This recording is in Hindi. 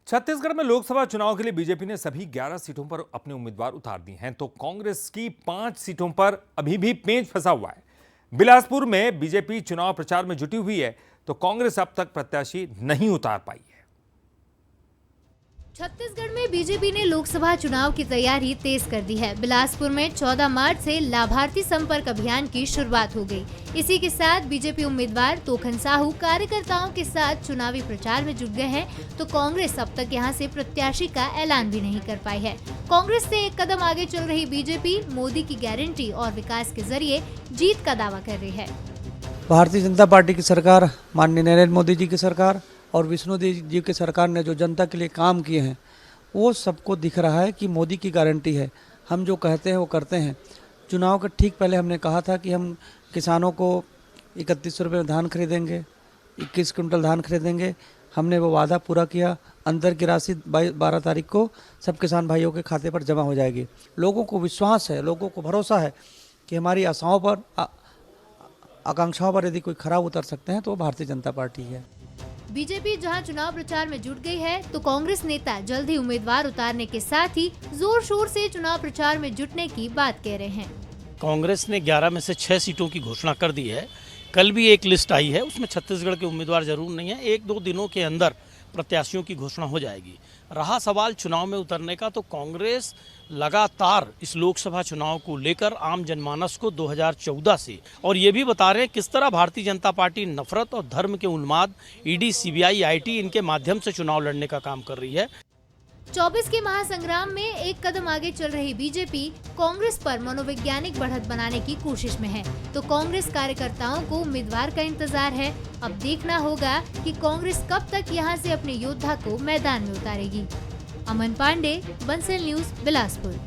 छत्तीसगढ़ में लोकसभा चुनाव के लिए बीजेपी ने सभी 11 सीटों पर अपने उम्मीदवार उतार दिए हैं, तो कांग्रेस की 5 सीटों पर अभी भी पेंच फंसा हुआ है। बिलासपुर में बीजेपी चुनाव प्रचार में जुटी हुई है, तो कांग्रेस अब तक प्रत्याशी नहीं उतार पाई है। छत्तीसगढ़ में बीजेपी ने लोकसभा चुनाव की तैयारी तेज कर दी है। बिलासपुर में 14 मार्च से लाभार्थी संपर्क अभियान की शुरुआत हो गई। इसी के साथ बीजेपी उम्मीदवार तोखन साहू कार्यकर्ताओं के साथ चुनावी प्रचार में जुट गए हैं, तो कांग्रेस अब तक यहां से प्रत्याशी का ऐलान भी नहीं कर पाई है। कांग्रेस से एक कदम आगे चल रही बीजेपी मोदी की गारंटी और विकास के जरिए जीत का दावा कर रही है। भारतीय जनता पार्टी की सरकार, माननीय नरेंद्र मोदी जी की सरकार और विष्णुदेव जी की सरकार ने जो जनता के लिए काम किए हैं, वो सबको दिख रहा है कि मोदी की गारंटी है। हम जो कहते हैं वो करते हैं। चुनाव के ठीक पहले हमने कहा था कि हम किसानों को 31 रुपये में धान खरीदेंगे, 21 कुंटल धान खरीदेंगे। हमने वो वादा पूरा किया। अंदर की राशि 12 तारीख को सब किसान भाइयों के खाते पर जमा हो जाएगी। लोगों को विश्वास है, लोगों को भरोसा है कि हमारी आशाओं पर, आकांक्षाओं पर यदि कोई खरा उतर सकते हैं तो वो भारतीय जनता पार्टी है। बीजेपी जहां चुनाव प्रचार में जुट गई है, तो कांग्रेस नेता जल्द ही उम्मीदवार उतारने के साथ ही जोर शोर से चुनाव प्रचार में जुटने की बात कह रहे हैं। कांग्रेस ने 11 में से 6 सीटों की घोषणा कर दी है। कल भी एक लिस्ट आई है, उसमें छत्तीसगढ़ के उम्मीदवार जरूर नहीं है। 1-2 दिनों के अंदर प्रत्याशियों की घोषणा हो जाएगी। रहा सवाल चुनाव में उतरने का, तो कांग्रेस लगातार इस लोकसभा चुनाव को लेकर आम जनमानस को 2014 से और ये भी बता रहे हैं किस तरह भारतीय जनता पार्टी नफरत और धर्म के उन्माद, ईडी, सीबीआई, आईटी इनके माध्यम से चुनाव लड़ने का काम कर रही है। 24 के महासंग्राम में एक कदम आगे चल रही बीजेपी कांग्रेस पर मनोवैज्ञानिक बढ़त बनाने की कोशिश में है, तो कांग्रेस कार्यकर्ताओं को उम्मीदवार का इंतजार है। अब देखना होगा कि कांग्रेस कब तक यहां से अपने योद्धा को मैदान में उतारेगी। अमन पांडे, बंसल न्यूज, बिलासपुर।